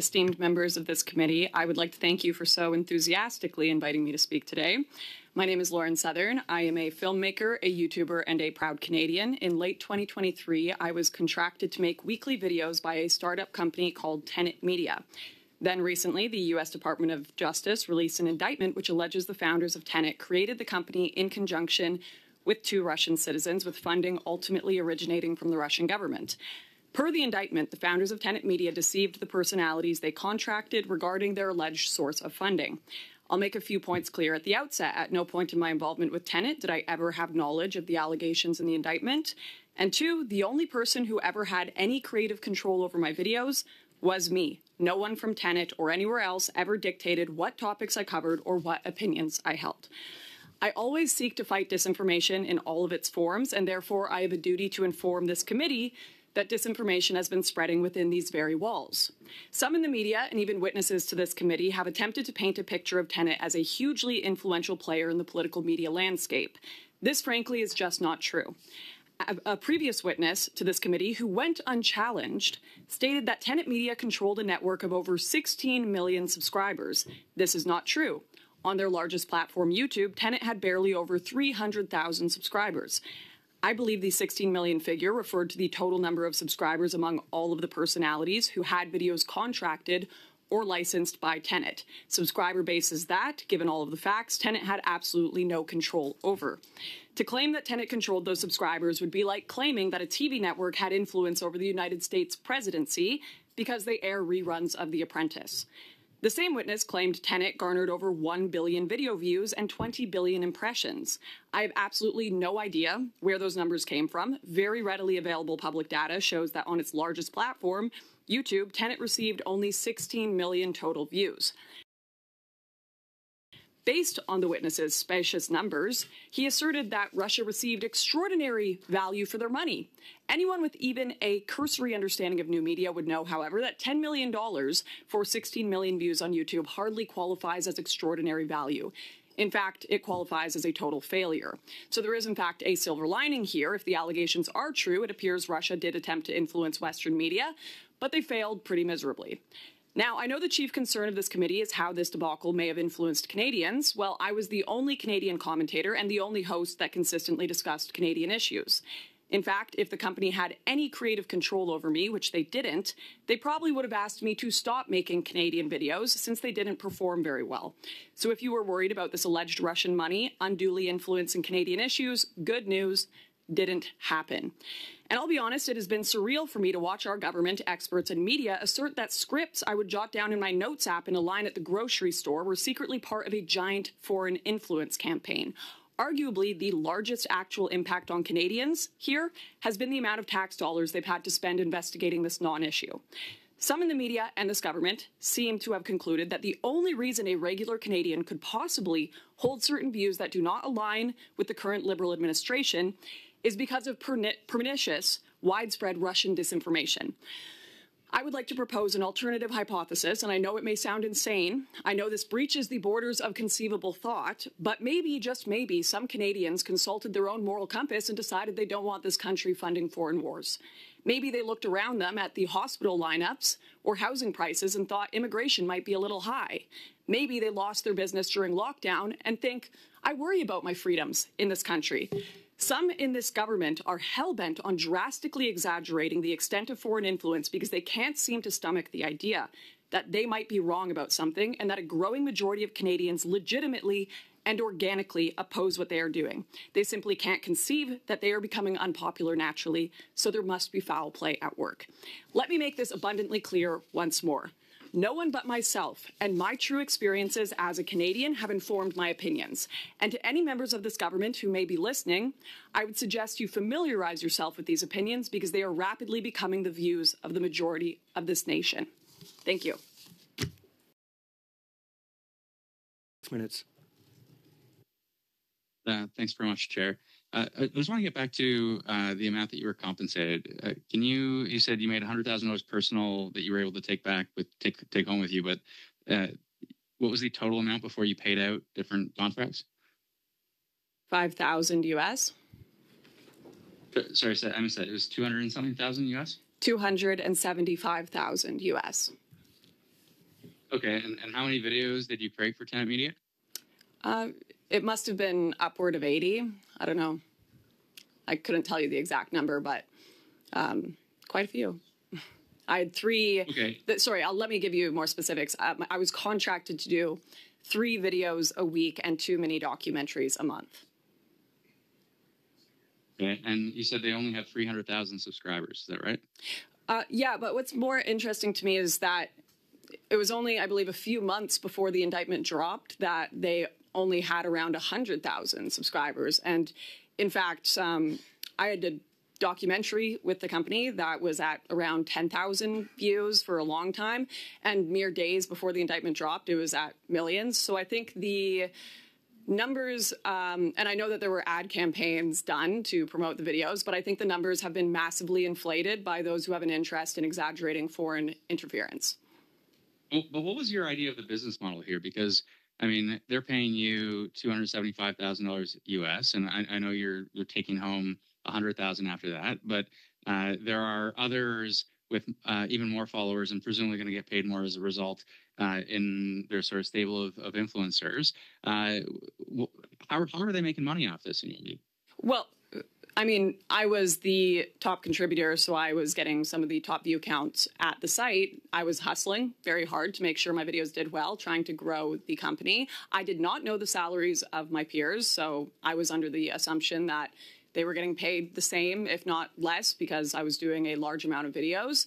esteemed members of this committee, I would like to thank you for so enthusiastically inviting me to speak today. My name is Lauren Southern. I am a filmmaker, a YouTuber, and a proud Canadian. In late 2023, I was contracted to make weekly videos by a startup company called Tenet Media. Then recently, the U.S. Department of Justice released an indictment which alleges the founders of Tenet created the company in conjunction with 2 Russian citizens, with funding ultimately originating from the Russian government. Per the indictment, the founders of Tenet Media deceived the personalities they contracted regarding their alleged source of funding. I'll make a few points clear at the outset. At no point in my involvement with Tenet did I ever have knowledge of the allegations in the indictment. And 2, the only person who ever had any creative control over my videos was me. No one from Tenet or anywhere else ever dictated what topics I covered or what opinions I held. I always seek to fight disinformation in all of its forms, and therefore I have a duty to inform this committee that disinformation has been spreading within these very walls. Some in the media and even witnesses to this committee have attempted to paint a picture of Tenet as a hugely influential player in the political media landscape. This, frankly, is just not true. A previous witness to this committee, who went unchallenged, stated that Tenet Media controlled a network of over 16 million subscribers. This is not true. On their largest platform, YouTube, Tenet had barely over 300,000 subscribers. I believe the 16 million figure referred to the total number of subscribers among all of the personalities who had videos contracted or licensed by Tenet. Subscriber base is that, given all of the facts, Tenet had absolutely no control over. To claim that Tenet controlled those subscribers would be like claiming that a TV network had influence over the United States presidency because they air reruns of The Apprentice. The same witness claimed Tenet garnered over 1 billion video views and 20 billion impressions. I have absolutely no idea where those numbers came from. Very readily available public data shows that on its largest platform, YouTube, Tenet received only 16 million total views. Based on the witness's specious numbers, he asserted that Russia received extraordinary value for their money. Anyone with even a cursory understanding of new media would know, however, that $10 million for 16 million views on YouTube hardly qualifies as extraordinary value. In fact, it qualifies as a total failure. So there is, in fact, a silver lining here. If the allegations are true, it appears Russia did attempt to influence Western media, but they failed pretty miserably. Now, I know the chief concern of this committee is how this debacle may have influenced Canadians. Well, I was the only Canadian commentator and the only host that consistently discussed Canadian issues. In fact, if the company had any creative control over me, which they didn't, they probably would have asked me to stop making Canadian videos since they didn't perform very well. So if you were worried about this alleged Russian money unduly influencing Canadian issues, good news, didn't happen. And I'll be honest, it has been surreal for me to watch our government, experts, and media assert that scripts I would jot down in my notes app in a line at the grocery store were secretly part of a giant foreign influence campaign. Arguably, the largest actual impact on Canadians here has been the amount of tax dollars they've had to spend investigating this non-issue. Some in the media and this government seem to have concluded that the only reason a regular Canadian could possibly hold certain views that do not align with the current Liberal administration is because of pernicious, widespread Russian disinformation. I would like to propose an alternative hypothesis, and I know it may sound insane. I know this breaches the borders of conceivable thought, but maybe, just maybe, some Canadians consulted their own moral compass and decided they don't want this country funding foreign wars. Maybe they looked around them at the hospital lineups or housing prices and thought immigration might be a little high. Maybe they lost their business during lockdown and think, I worry about my freedoms in this country. Some in this government are hell-bent on drastically exaggerating the extent of foreign influence because they can't seem to stomach the idea that they might be wrong about something and that a growing majority of Canadians legitimately and organically oppose what they are doing. They simply can't conceive that they are becoming unpopular naturally, so there must be foul play at work. Let me make this abundantly clear once more. No one but myself and my true experiences as a Canadian have informed my opinions. And to any members of this government who may be listening, I would suggest you familiarize yourself with these opinions because they are rapidly becoming the views of the majority of this nation. Thank you. Minutes. Thanks very much, Chair. I just want to get back to the amount that you were compensated. You said you made $100,000 personal that you were able to take home with you, but what was the total amount before you paid out different contracts? 5,000 US. Sorry, I missed that. It was 200 and something thousand US? 275,000 US. Okay, and how many videos did you create for Tenant Media? It must have been upward of 80. I don't know. I couldn't tell you the exact number, but quite a few. I had 3. Okay. Sorry, let me give you more specifics. I was contracted to do 3 videos a week and 2 mini documentaries a month. Okay, and you said they only have 300,000 subscribers. Is that right? Yeah, but what's more interesting to me is that it was only, I believe, a few months before the indictment dropped that they only had around 100,000 subscribers. And in fact, I had a documentary with the company that was at around 10,000 views for a long time. And mere days before the indictment dropped, it was at millions. So I think the numbers, and I know that there were ad campaigns done to promote the videos, but I think the numbers have been massively inflated by those who have an interest in exaggerating foreign interference. Well, but what was your idea of the business model here? Because I mean, they're paying you $275,000 US, and I know you're taking home 100,000 after that. But there are others with even more followers, and presumably going to get paid more as a result in their sort of stable of influencers. How are they making money off this in your view? Well, I mean, I was the top contributor, so I was getting some of the top view counts at the site. I was hustling very hard to make sure my videos did well, trying to grow the company. I did not know the salaries of my peers, so I was under the assumption that they were getting paid the same, if not less, because I was doing a large amount of videos.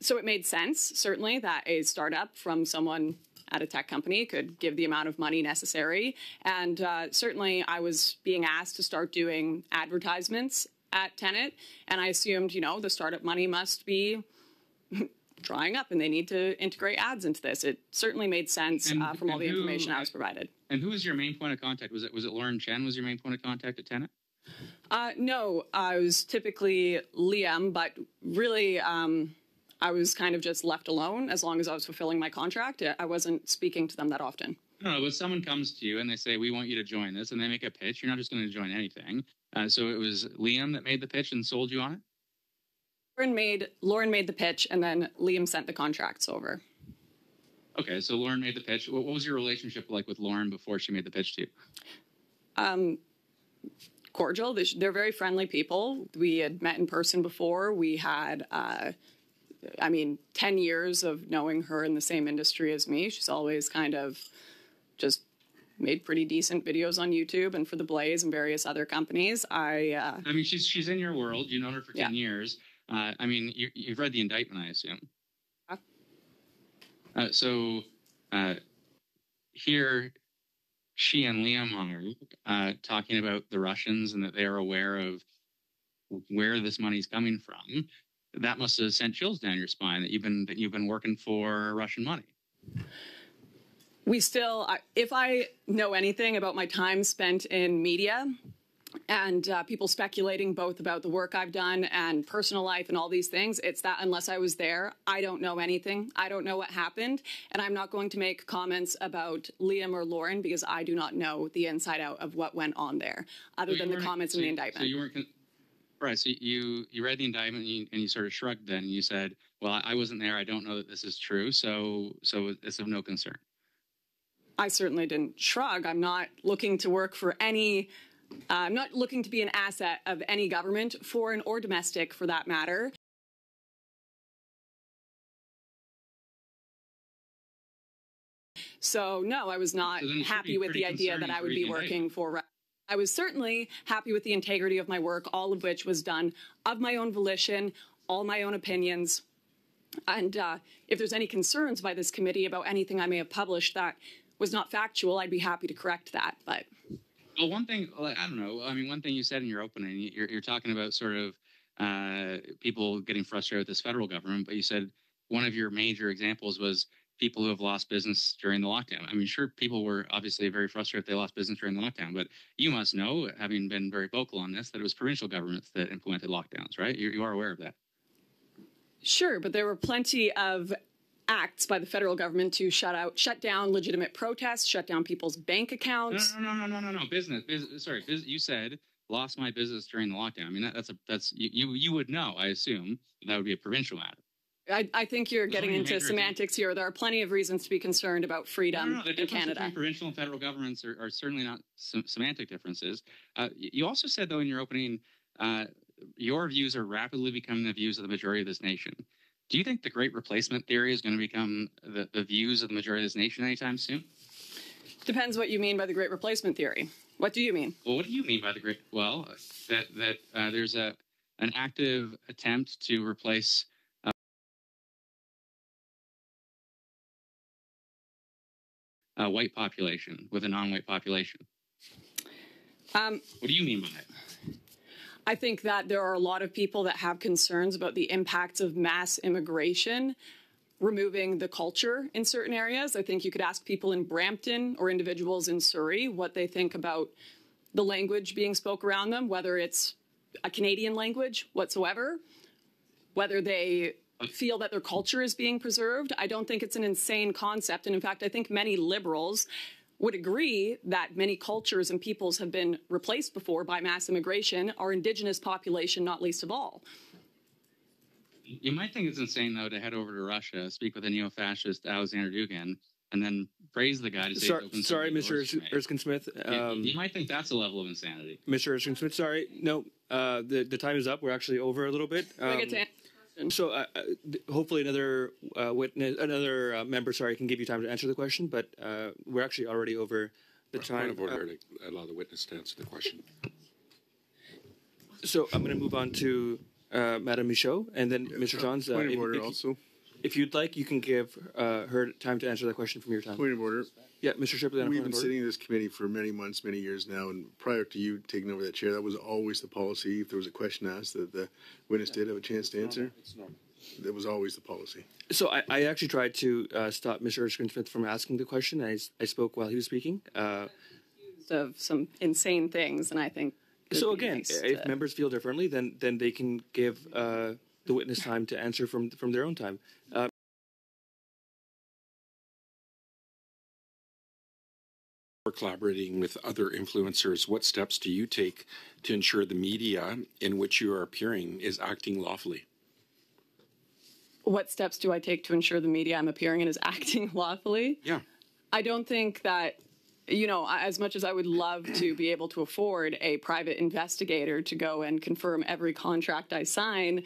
So it made sense, certainly, that a startup from someone at a tech company could give the amount of money necessary. And certainly I was being asked to start doing advertisements at Tenet. And I assumed, you know, the startup money must be drying up and they need to integrate ads into this. It certainly made sense from all the information I was provided. And who was your main point of contact? Was it Lauren Chen was your main point of contact at Tenet? No, I was typically Liam, but really I was kind of just left alone as long as I was fulfilling my contract. I wasn't speaking to them that often. No, but someone comes to you and they say, we want you to join this, and they make a pitch. You're not just going to join anything. So it was Liam that made the pitch and sold you on it? Lauren made the pitch, and then Liam sent the contracts over. Okay, so Lauren made the pitch. What was your relationship like with Lauren before she made the pitch to you? Cordial. They're very friendly people. We had met in person before. We had 10 years of knowing her in the same industry as me. She's always kind of just made pretty decent videos on YouTube and for The Blaze and various other companies. I mean, she's in your world. You've known her for 10 years. I mean, you've read the indictment, I assume. So here, she and Liam are talking about the Russians and that they are aware of where this money's coming from. That must have sent chills down your spine that you've been working for Russian money. We still, if I know anything about my time spent in media and people speculating both about the work I've done and personal life and all these things, it's that unless I was there, I don't know anything. I don't know what happened. And I'm not going to make comments about Liam or Lauren because I do not know the inside out of what went on there, other than the comments in the indictment. So you weren't... Right. So you read the indictment and you sort of shrugged then and you said, well, I wasn't there. I don't know that this is true. So it's of no concern. I certainly didn't shrug. I'm not looking to work for any, I'm not looking to be an asset of any government, foreign or domestic for that matter. So no, I was not happy with the idea that I would be working for. I was certainly happy with the integrity of my work, all of which was done of my own volition, all my own opinions. And if there's any concerns by this committee about anything I may have published that was not factual, I'd be happy to correct that. But well, one thing, I don't know. I mean, one thing you said in your opening, you're talking about sort of people getting frustrated with this federal government, but you said one of your major examples was people who have lost business during the lockdown. I mean, sure, people were obviously very frustrated they lost business during the lockdown, but you must know, having been very vocal on this, that it was provincial governments that implemented lockdowns, right? You are aware of that. Sure, but there were plenty of acts by the federal government to shut down legitimate protests, shut down people's bank accounts. No. Business. Sorry, you said lost my business during the lockdown. I mean, that's you would know, I assume, that would be a provincial matter. I think you're getting into major semantics here. There are plenty of reasons to be concerned about freedom No, the in difference Canada. between provincial and federal governments are certainly not semantic differences. You also said, though, in your opening, your views are rapidly becoming the views of the majority of this nation. Do you think the Great Replacement theory is going to become the views of the majority of this nation anytime soon? Depends what you mean by the Great Replacement theory. What do you mean? Well, what do you mean by the Great? Well, that there's an active attempt to replace a white population with a non-white population. What do you mean by it? I think that there are a lot of people that have concerns about the impacts of mass immigration removing the culture in certain areas. I think you could ask people in Brampton or individuals in Surrey what they think about the language being spoke around them, whether it's a Canadian language whatsoever, whether they feel that their culture is being preserved. I don't think it's an insane concept. And in fact, I think many liberals would agree that many cultures and peoples have been replaced before by mass immigration, our Indigenous population not least of all. You might think it's insane, though, to head over to Russia, speak with a neo-fascist Alexander Dugin, and then praise the guy to say... Sorry, Mr. Erskine-Smith. You might think that's a level of insanity. Mr. Erskine-Smith, sorry. No, the time is up. We're actually over a little bit. So hopefully another member, can give you time to answer the question, but we're actually already over the time. Point of order to allow the witness to answer the question. So I'm going to move on to Madame Michaud, and then Mr. Johns. Point of order also. If you'd like, you can give her time to answer that question from your time. Point of order. Yeah, Mr. Shipley. We've been sitting in this committee for many months, many years now, and prior to you taking over that chair, that was always the policy. If there was a question asked, that the witness did have a chance to answer. That was always the policy. So I actually tried to stop Mr. Erskine-Smith from asking the question. I spoke while he was speaking. Of some insane things, and I think... So again, if members feel differently, then they can give the witness time to answer from their own time. For collaborating with other influencers, what steps do you take to ensure the media in which you are appearing is acting lawfully? What steps do I take to ensure the media I'm appearing in is acting lawfully? Yeah. I don't think that, as much as I would love to be able to afford a private investigator to go and confirm every contract I sign,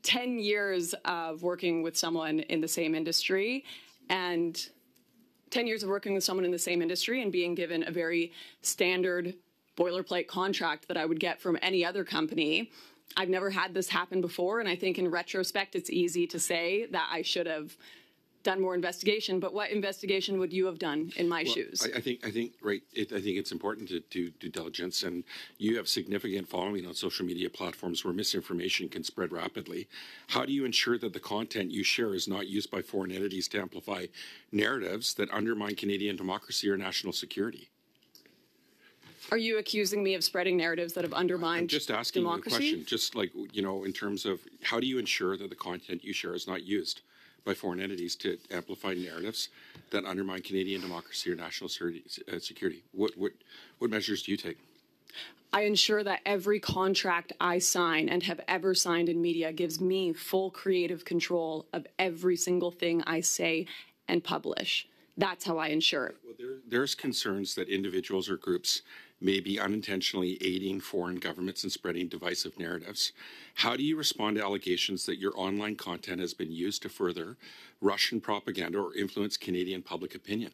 10 years of working with someone in the same industry and 10 years of working with someone in the same industry and being given a very standard boilerplate contract that I would get from any other company. I've never had this happen before, and I think in retrospect it's easy to say that I should have done more investigation, but what investigation would you have done in my shoes? I think right. I think it's important to do due diligence, and you have significant following on social media platforms where misinformation can spread rapidly. How do you ensure that the content you share is not used by foreign entities to amplify narratives that undermine Canadian democracy or national security? Are you accusing me of spreading narratives that have undermined I'm just asking democracy? you a question, just like, in terms of how do you ensure that the content you share is not used by foreign entities to amplify narratives that undermine Canadian democracy or national security? What measures do you take? I ensure that every contract I sign and have ever signed in media gives me full creative control of every single thing I say and publish. That's how I ensure it. Well, there's concerns that individuals or groups may be unintentionally aiding foreign governments in spreading divisive narratives. How do you respond to allegations that your online content has been used to further Russian propaganda or influence Canadian public opinion?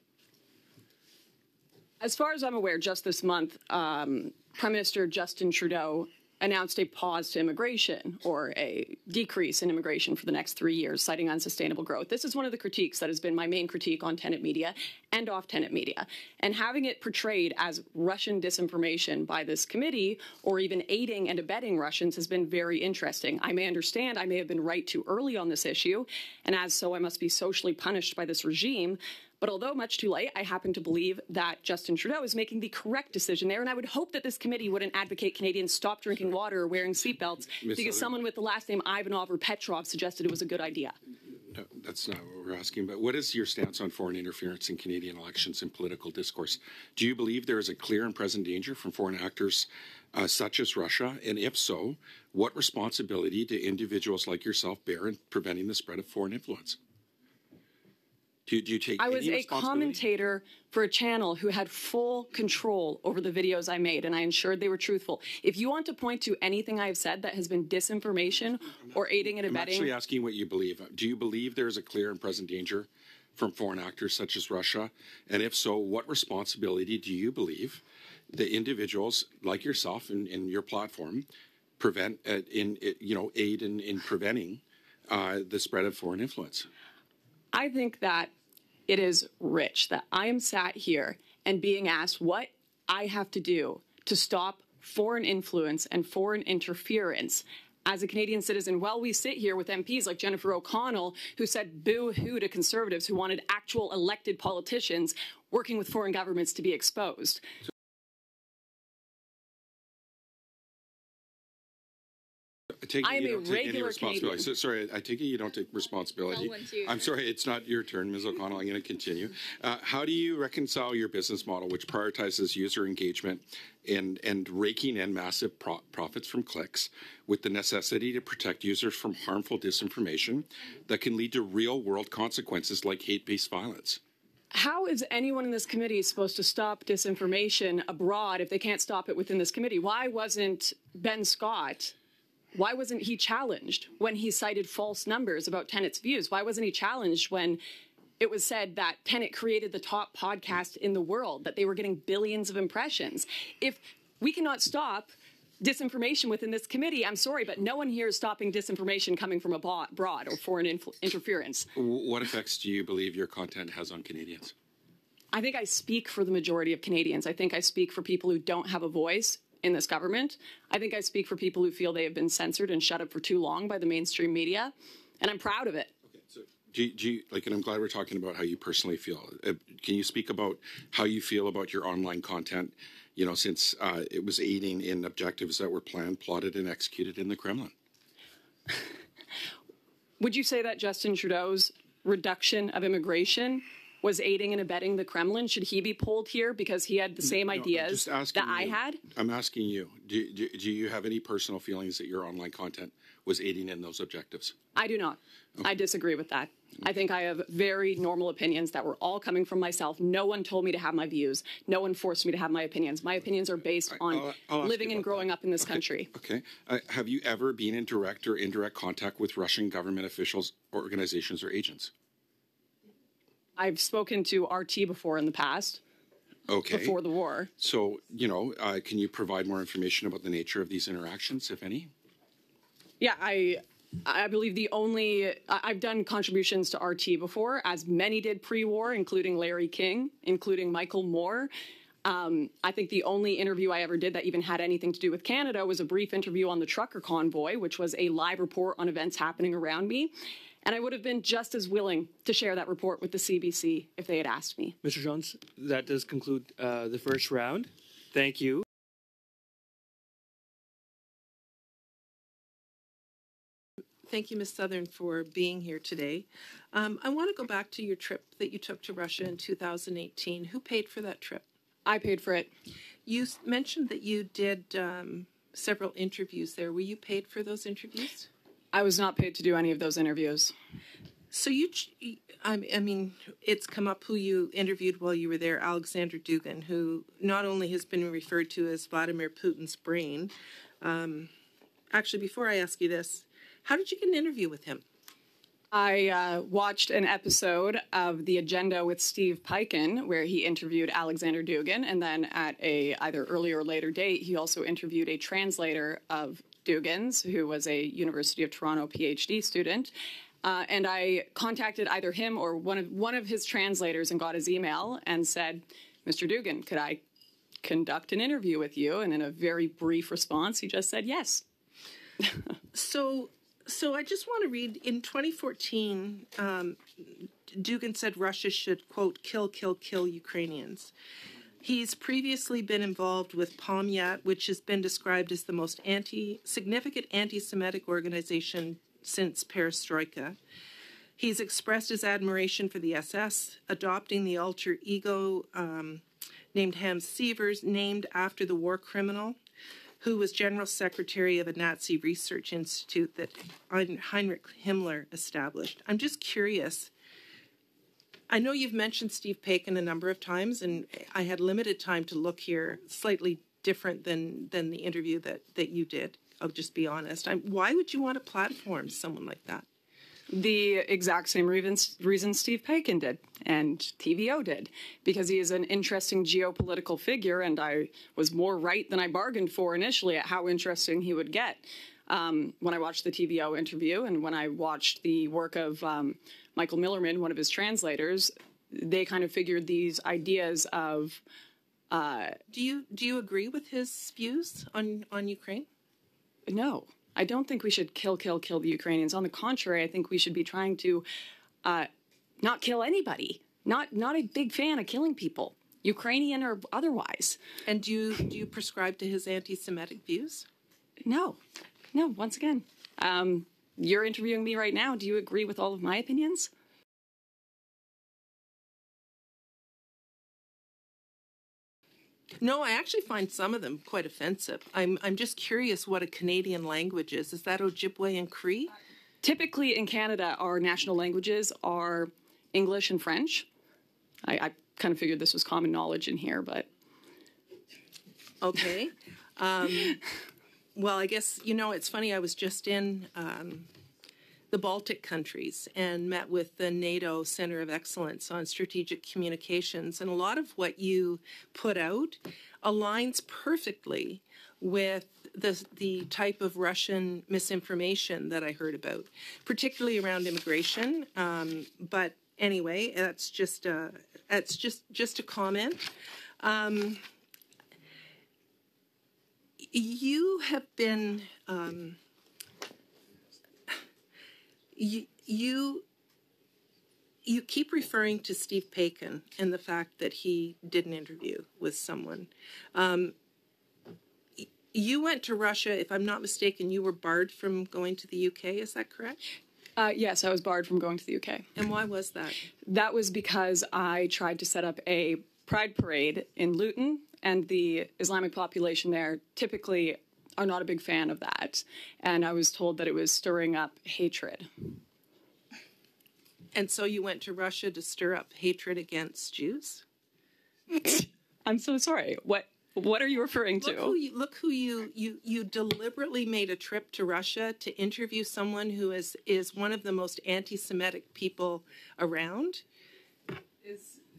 As far as I'm aware, just this month, Prime Minister Justin Trudeau announced a pause to immigration or a decrease in immigration for the next 3 years, citing unsustainable growth. This is one of the critiques that has been my main critique on tenant media and off-tenant media. And having it portrayed as Russian disinformation by this committee or even aiding and abetting Russians has been very interesting. I may understand I may have been right too early on this issue, and as so I must be socially punished by this regime. But although much too late, I happen to believe that Justin Trudeau is making the correct decision there, and I would hope that this committee wouldn't advocate Canadians stop drinking water or wearing seatbelts because someone with the last name Ivanov or Petrov suggested it was a good idea. No, that's not what we're asking. But what is your stance on foreign interference in Canadian elections and political discourse? Do you believe there is a clear and present danger from foreign actors such as Russia? And if so, what responsibility do individuals like yourself bear in preventing the spread of foreign influence? Do you take I was a commentator for a channel who had full control over the videos I made, and I ensured they were truthful. If you want to point to anything I've said that has been disinformation or aiding and abetting... I'm actually asking what you believe. Do you believe there is a clear and present danger from foreign actors such as Russia? And if so, what responsibility do you believe the individuals like yourself and your platform aid in preventing the spread of foreign influence? I think that it is rich that I am sat here and being asked what I have to do to stop foreign influence and foreign interference as a Canadian citizen. While we sit here with MPs like Jennifer O'Connell, who said boo-hoo to Conservatives who wanted actual elected politicians working with foreign governments to be exposed. I am a regular Canadian. So, sorry, I take it you don't take responsibility. I'm sorry, it's not your turn, Ms. O'Connell. I'm going to continue. How do you reconcile your business model, which prioritizes user engagement and raking in massive profits from clicks, with the necessity to protect users from harmful disinformation that can lead to real-world consequences like hate-based violence? How is anyone in this committee supposed to stop disinformation abroad if they can't stop it within this committee? Why wasn't Ben Scott... Why wasn't he challenged when he cited false numbers about Tenet's views? Why wasn't he challenged when it was said that Tenet created the top podcast in the world, that they were getting billions of impressions? If we cannot stop disinformation within this committee, I'm sorry, but no one here is stopping disinformation coming from abroad or foreign interference. What effects do you believe your content has on Canadians? I think I speak for the majority of Canadians. I think I speak for people who don't have a voice in this government. I think I speak for people who feel they have been censored and shut up for too long by the mainstream media, and I'm proud of it. Okay, so do you and I'm glad we're talking about how you personally feel. Can you speak about how you feel about your online content, since it was aiding in objectives that were planned, plotted, and executed in the Kremlin? Would you say that Justin Trudeau's reduction of immigration was aiding and abetting the Kremlin? Should he be pulled here because he had the same ideas that I had? I'm asking you, do you have any personal feelings that your online content was aiding in those objectives? I do not. Okay. I disagree with that. Okay. I think I have very normal opinions that were all coming from myself. No one told me to have my views. No one forced me to have my opinions. My opinions are based on living and growing up in this country. Okay. Have you ever been in direct or indirect contact with Russian government officials, organizations, or agents? I've spoken to RT before in the past. Okay. Before the war. So, can you provide more information about the nature of these interactions, if any? Yeah, I believe I've done contributions to RT before, as many did pre-war, including Larry King, including Michael Moore. I think the only interview I ever did that even had anything to do with Canada was a brief interview on the trucker convoy, which was a live report on events happening around me. And I would have been just as willing to share that report with the CBC if they had asked me. Mr. Jones, that does conclude the first round. Thank you. Thank you, Ms. Southern, for being here today. I want to go back to your trip that you took to Russia in 2018. Who paid for that trip? I paid for it. You mentioned that you did several interviews there. Were you paid for those interviews? I was not paid to do any of those interviews. So I mean, it's come up who you interviewed while you were there, Alexander Dugin, who not only has been referred to as Vladimir Putin's brain. Actually, before I ask you this, how did you get an interview with him? I watched an episode of The Agenda with Steve Piken, where he interviewed Alexander Dugin, and then at a either earlier or later date, he also interviewed a translator of Dugin's, who was a University of Toronto PhD student. And I contacted either him or one of his translators and got his email and said, Mr. Dugin, could I conduct an interview with you? And in a very brief response, he just said yes. So I just want to read, in 2014, Dugin said Russia should, quote, kill Ukrainians. He's previously been involved with Pomyat, which has been described as the most significant anti-Semitic organization since Perestroika. He's expressed his admiration for the SS, adopting the alter ego named Hans Sievers, named after the war criminal who was general secretary of a Nazi research institute that Heinrich Himmler established. I'm just curious. I know you've mentioned Steve Paikin a number of times, and I had limited time to look here, slightly different than the interview that you did. I'll just be honest. Why would you want to platform someone like that? The exact same reason Steve Paikin did and TVO did, because he is an interesting geopolitical figure, and I was more right than I bargained for initially at how interesting he would get. When I watched the TVO interview and when I watched the work of Michael Millerman, one of his translators, they kind of figured these ideas of... Do you agree with his views on Ukraine? No. I don't think we should kill the Ukrainians. On the contrary, I think we should be trying to not kill anybody. Not a big fan of killing people, Ukrainian or otherwise. And do you prescribe to his anti-Semitic views? No. Once again, you're interviewing me right now. Do you agree with all of my opinions? No, I actually find some of them quite offensive. I'm just curious what a Canadian language is. Is that Ojibwe and Cree? Typically in Canada, our national languages are English and French. I kind of figured this was common knowledge in here, but... Okay. Well, I guess, it's funny. I was just in the Baltic countries and met with the NATO Center of Excellence on Strategic Communications. And a lot of what you put out aligns perfectly with the type of Russian misinformation that I heard about, particularly around immigration. But anyway, that's just a comment. You have been... You keep referring to Steve Paikin and the fact that he did an interview with someone. You went to Russia, if I'm not mistaken, you were barred from going to the UK, is that correct? Yes, I was barred from going to the UK. And why was that? That was because I tried to set up a pride parade in Luton, and the Islamic population there typically are not a big fan of that. And I was told that it was stirring up hatred. And so you went to Russia to stir up hatred against Jews? I'm so sorry. What are you referring to? Look who you deliberately made a trip to Russia to interview someone who is one of the most anti-Semitic people around.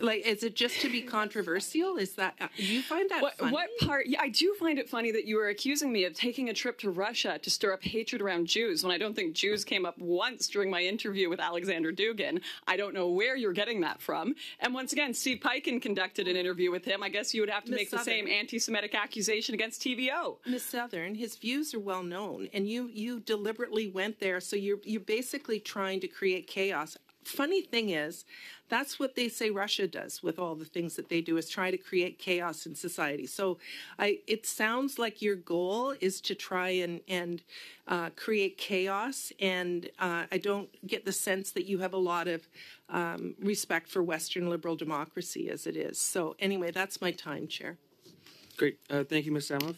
Is it just to be controversial? Is that, do you find that funny? What part? Yeah, I do find it funny that you are accusing me of taking a trip to Russia to stir up hatred around Jews when I don't think Jews came up once during my interview with Alexander Dugin. I don't know where you're getting that from. And once again, Steve Paikin conducted an interview with him. I guess you would have to make the same anti-Semitic accusation against TVO. Ms. Southern, his views are well known, and you deliberately went there, so you're basically trying to create chaos. Funny thing is, that's what they say Russia does with all the things that they do, is try to create chaos in society. So it sounds like your goal is to try and create chaos, and I don't get the sense that you have a lot of respect for Western liberal democracy as it is. So anyway, that's my time, Chair. Great. Thank you, Ms. Samoff.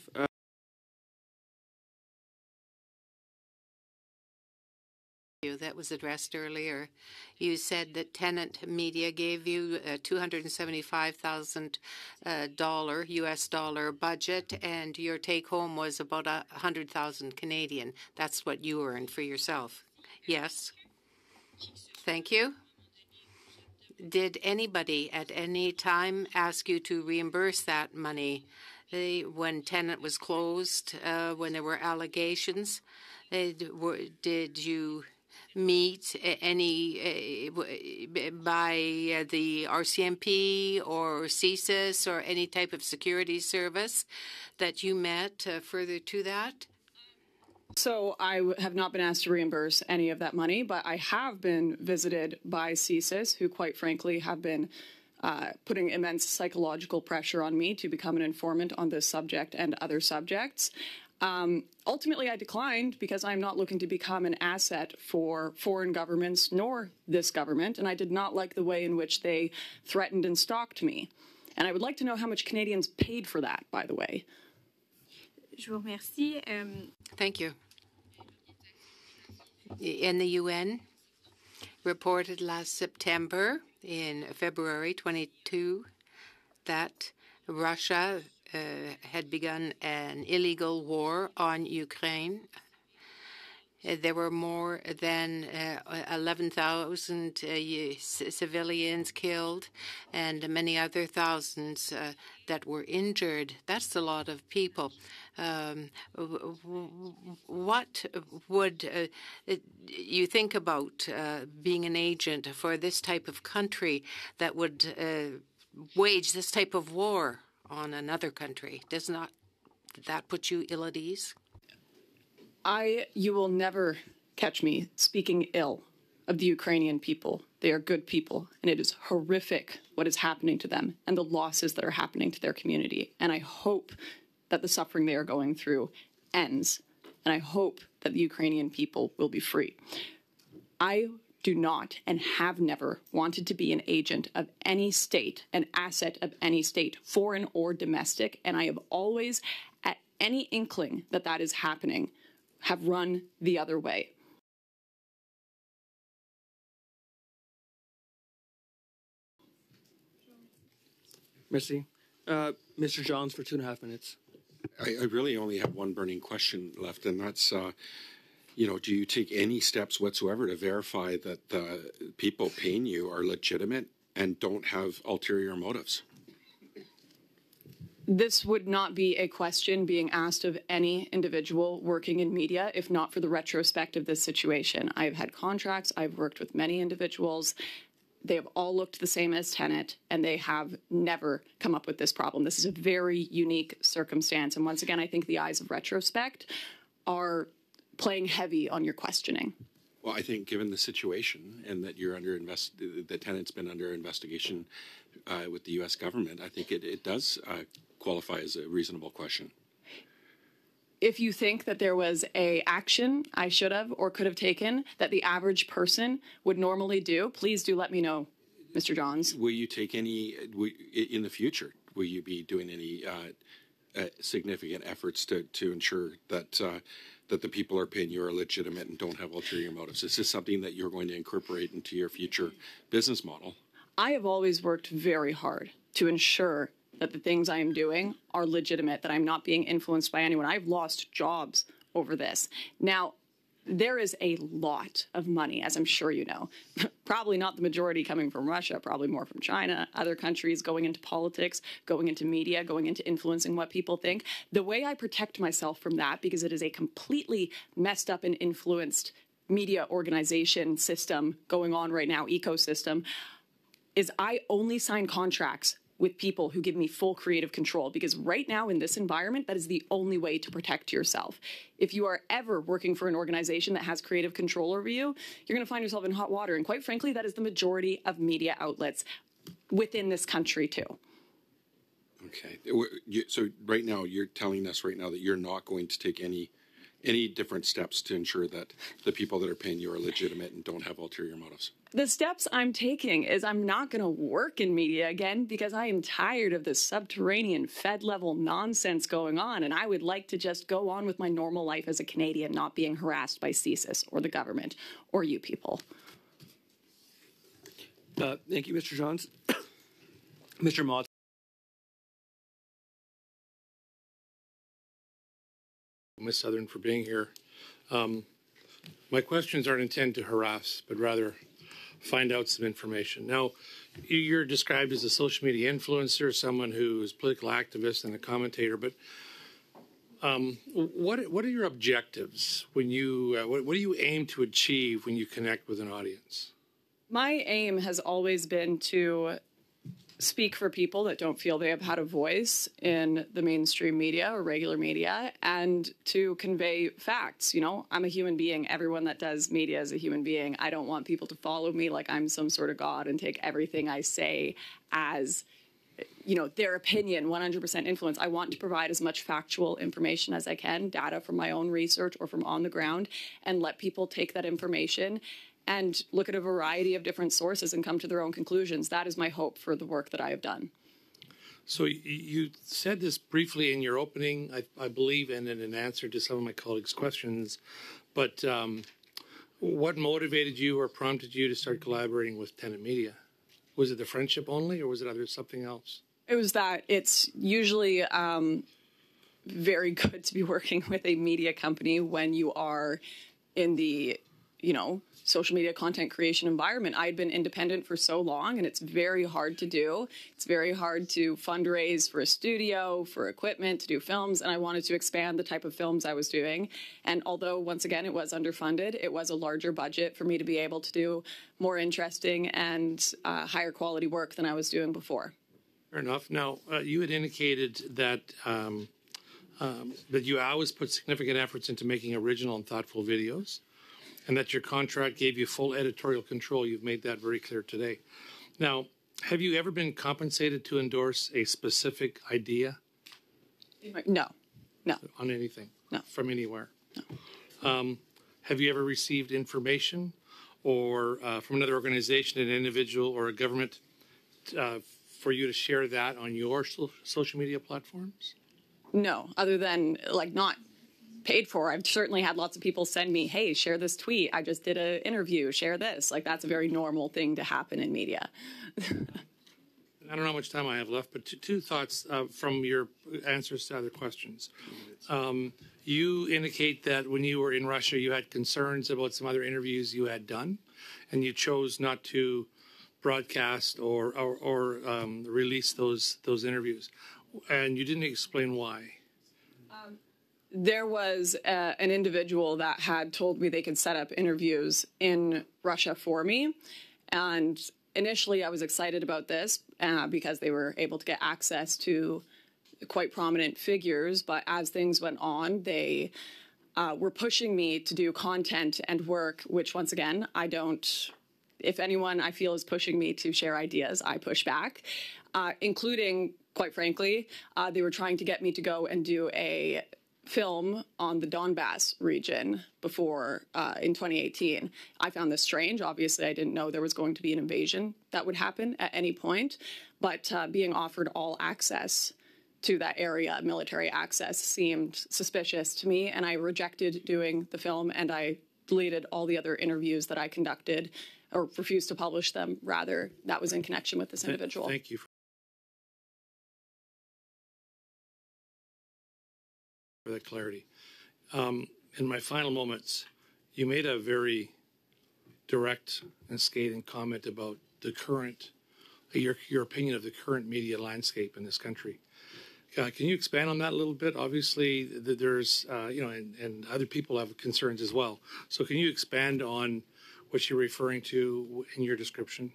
That was addressed earlier. You said that Tenant Media gave you a $275,000 US dollar budget, and your take home was about 100,000 Canadian. That's what you earned for yourself. Yes. Thank you. Did anybody at any time ask you to reimburse that money when Tenant was closed, when there were allegations? Did you meet any by the RCMP or CSIS or any type of security service that you met further to that? So I have not been asked to reimburse any of that money, but I have been visited by CSIS, who quite frankly have been putting immense psychological pressure on me to become an informant on this subject and other subjects. Ultimately, I declined because I'm not looking to become an asset for foreign governments nor this government, and I did not like the way in which they threatened and stalked me. And I would like to know how much Canadians paid for that, by the way. Je vous remercie. Thank you. In the UN reported last September, in February 22, that Russia had begun an illegal war on Ukraine. There were more than 11,000 civilians killed and many other thousands that were injured. That's a lot of people. What would you think about being an agent for this type of country that would wage this type of war on another country? Does not that put you ill at ease? You will never catch me speaking ill of the Ukrainian people. They are good people, and it is horrific what is happening to them and the losses that are happening to their community. And I hope that the suffering they are going through ends, and I hope that the Ukrainian people will be free. I do not and have never wanted to be an agent of any state, an asset of any state, foreign or domestic, and I have always, at any inkling that that is happening, have run the other way. Merci. Mr. Johns for 2.5 minutes. I really only have one burning question left, and that's, do you take any steps whatsoever to verify that the people paying you are legitimate and don't have ulterior motives? This would not be a question being asked of any individual working in media, if not for the retrospect of this situation. I've had contracts. I've worked with many individuals. They have all looked the same as Tenet, and they have never come up with this problem. This is a very unique circumstance. And once again, I think the eyes of retrospect are playing heavy on your questioning. Well, I think given the situation and that you're that Tenet's been under investigation with the U.S. government, I think it does qualify as a reasonable question. If you think that there was a action I should have or could have taken that the average person would normally do, please do let me know, Mr. Johns. Will you take any, in the future, will you be doing any significant efforts to ensure that that the people are paying you are legitimate and don't have ulterior motives? Is this something that you're going to incorporate into your future business model? I have always worked very hard to ensure that the things I am doing are legitimate, that I'm not being influenced by anyone. I've lost jobs over this. Now, there is a lot of money, as I'm sure you know, probably not the majority coming from Russia, probably more from China, other countries going into politics, going into media, going into influencing what people think. The way I protect myself from that, because it is a completely messed up and influenced media organization system going on right now, ecosystem, is I only sign contracts with people who give me full creative control, because right now in this environment, that is the only way to protect yourself. If you are ever working for an organization that has creative control over you, you're going to find yourself in hot water. And quite frankly, that is the majority of media outlets within this country too. Okay. So right now, you're telling us right now that you're not going to take any different steps to ensure that the people that are paying you are legitimate and don't have ulterior motives? The steps I'm taking is I'm not going to work in media again, because I am tired of this subterranean Fed level nonsense going on. And I would like to just go on with my normal life as a Canadian, not being harassed by CSIS or the government or you people. Thank you, Mr. Johns. Mr. Mott. Ms. Southern, for being here. My questions aren't intended to harass, but rather find out some information. Now, you're described as a social media influencer, someone who is a political activist and a commentator, but what are your objectives when you, what do you aim to achieve when you connect with an audience? My aim has always been to speak for people that don't feel they have had a voice in the mainstream media or regular media, and to convey facts. You know, I'm a human being. Everyone that does media is a human being. I don't want people to follow me like I'm some sort of god and take everything I say as their opinion, 100% influence. I want to provide as much factual information as I can, data from my own research or from on the ground, and let people take that information and look at a variety of different sources and come to their own conclusions. That is my hope for the work that I have done. So you said this briefly in your opening, I believe, and in an answer to some of my colleagues' questions, but what motivated you or prompted you to start collaborating with Tenant Media? Was it the friendship only, or was it something else? It was that it's usually very good to be working with a media company when you are in the, social media content creation environment. I had been independent for so long, and it's very hard to do. It's very hard to fundraise for a studio, for equipment, to do films, and I wanted to expand the type of films I was doing. And although, once again, it was underfunded, it was a larger budget for me to be able to do more interesting and higher quality work than I was doing before. Fair enough. Now, you had indicated that that you always put significant efforts into making original and thoughtful videos, and that your contract gave you full editorial control. You've made that very clear today. Now, have you ever been compensated to endorse a specific idea? No. On anything? No. From anywhere? No. Have you ever received information or from another organization, an individual, or a government for you to share that on your social media platforms? No, other than not paid for. I've certainly had lots of people send me, hey, share this tweet. I just did an interview, share this. That's a very normal thing to happen in media. I don't know how much time I have left, but two thoughts from your answers to other questions. You indicate that when you were in Russia, you had concerns about some other interviews you had done, and you chose not to broadcast or release those interviews. And you didn't explain why. There was an individual that had told me they could set up interviews in Russia for me. And initially I was excited about this because they were able to get access to quite prominent figures. But as things went on, they were pushing me to do content and work, which once again, I don't. If anyone I feel is pushing me to share ideas, I push back, including, quite frankly, they were trying to get me to go and do a film on the Donbass region before in 2018. I found this strange. Obviously, I didn't know there was going to be an invasion that would happen at any point, but being offered all access to that area, military access, seemed suspicious to me, and I rejected doing the film, and I deleted all the other interviews that I conducted, or refused to publish them, rather, that was in connection with this individual. Thank you for that clarity. In my final moments, you made a very direct and scathing comment about the current, your opinion of the current media landscape in this country. Can you expand on that a little bit? Obviously, there's, and other people have concerns as well. So can you expand on what you're referring to in your description?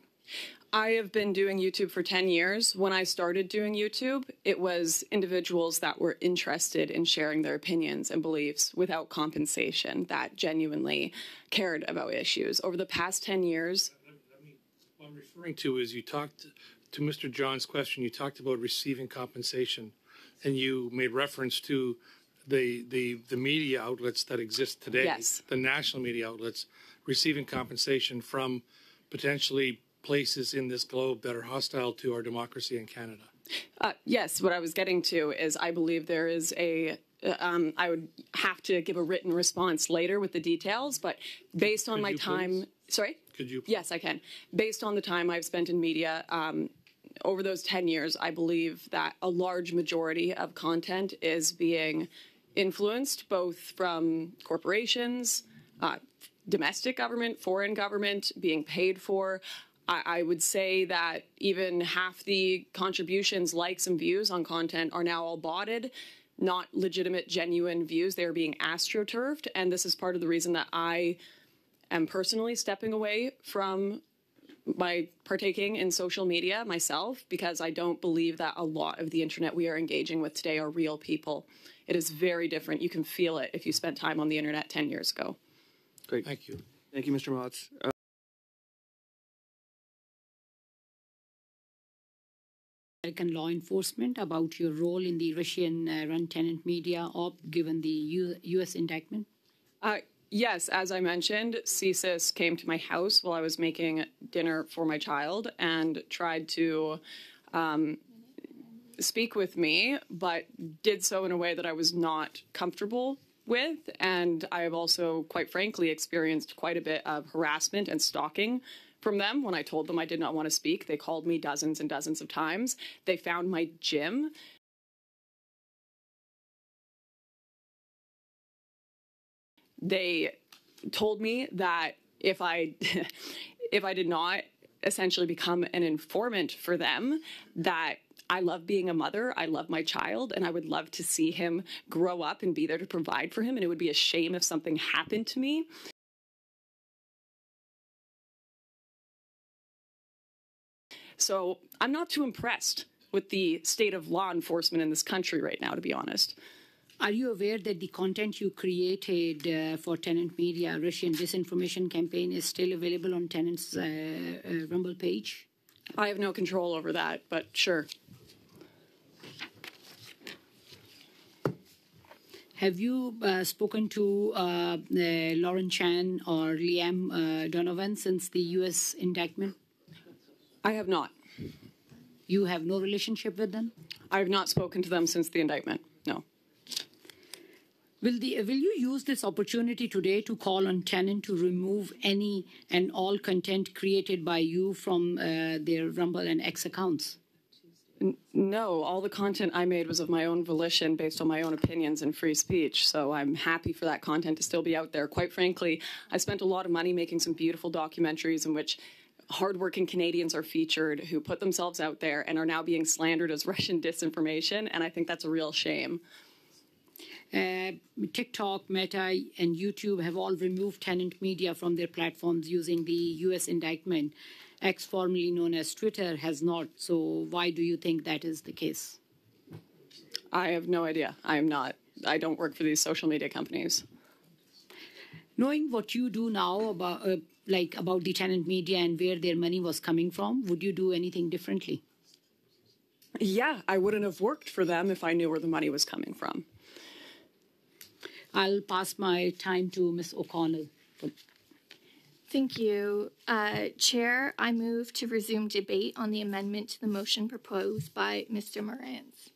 I have been doing YouTube for 10 years. When I started doing YouTube, it was individuals that were interested in sharing their opinions and beliefs without compensation, that genuinely cared about issues. Over the past 10 years... What I'm referring to is you talked to Mr. John's question, you talked about receiving compensation, and you made reference to the media outlets that exist today, yes, the national media outlets, receiving compensation from potentially places in this globe that are hostile to our democracy in Canada. Yes, what I was getting to is I believe there is a, I would have to give a written response later with the details, but based on my time... Sorry? Could you? Yes, I can. Based on the time I've spent in media, over those 10 years, I believe that a large majority of content is being influenced both from corporations, domestic government, foreign government, being paid for. I would say that even half the contributions, likes, and views on content are now all botted, not legitimate, genuine views. They're being astroturfed, and this is part of the reason that I am personally stepping away from my partaking in social media myself, because I don't believe that a lot of the internet we are engaging with today are real people. It is very different. You can feel it if you spent time on the internet 10 years ago. Great. Thank you. Thank you, Mr. Motz. American law enforcement about your role in the Russian-run tenant media op, given the U.S. indictment? Yes, as I mentioned, CSIS came to my house while I was making dinner for my child and tried to speak with me, but did so in a way that I was not comfortable with. And I have also, quite frankly, experienced quite a bit of harassment and stalking from them. When I told them I did not want to speak, they called me dozens and dozens of times. They found my gym. They told me that if I did not essentially become an informant for them, that I love being a mother, I love my child, and I would love to see him grow up and be there to provide for him, and it would be a shame if something happened to me. So I'm not too impressed with the state of law enforcement in this country right now, to be honest. Are you aware that the content you created for Tenant Media, Russian disinformation campaign, is still available on Tenant's Rumble page? I have no control over that, but sure. Have you spoken to Lauren Chan or Liam Donovan since the U.S. indictment? I have not. You have no relationship with them? I have not spoken to them since the indictment, no. Will you use this opportunity today to call on Tenant to remove any and all content created by you from their Rumble and X accounts? No, all the content I made was of my own volition based on my own opinions and free speech, so I'm happy for that content to still be out there. Quite frankly, I spent a lot of money making some beautiful documentaries in which hardworking Canadians are featured who put themselves out there and are now being slandered as Russian disinformation, and I think that's a real shame. TikTok, Meta, and YouTube have all removed Tenant Media from their platforms using the U.S. indictment. X, formerly known as Twitter, has not. So why do you think that is the case? I have no idea. I don't work for these social media companies. Knowing what you do now about the Tenant Media and where their money was coming from, would you do anything differently? Yeah, I wouldn't have worked for them if I knew where the money was coming from. I'll pass my time to Ms. O'Connell. Thank you. Chair, I move to resume debate on the amendment to the motion proposed by Mr. Morantz.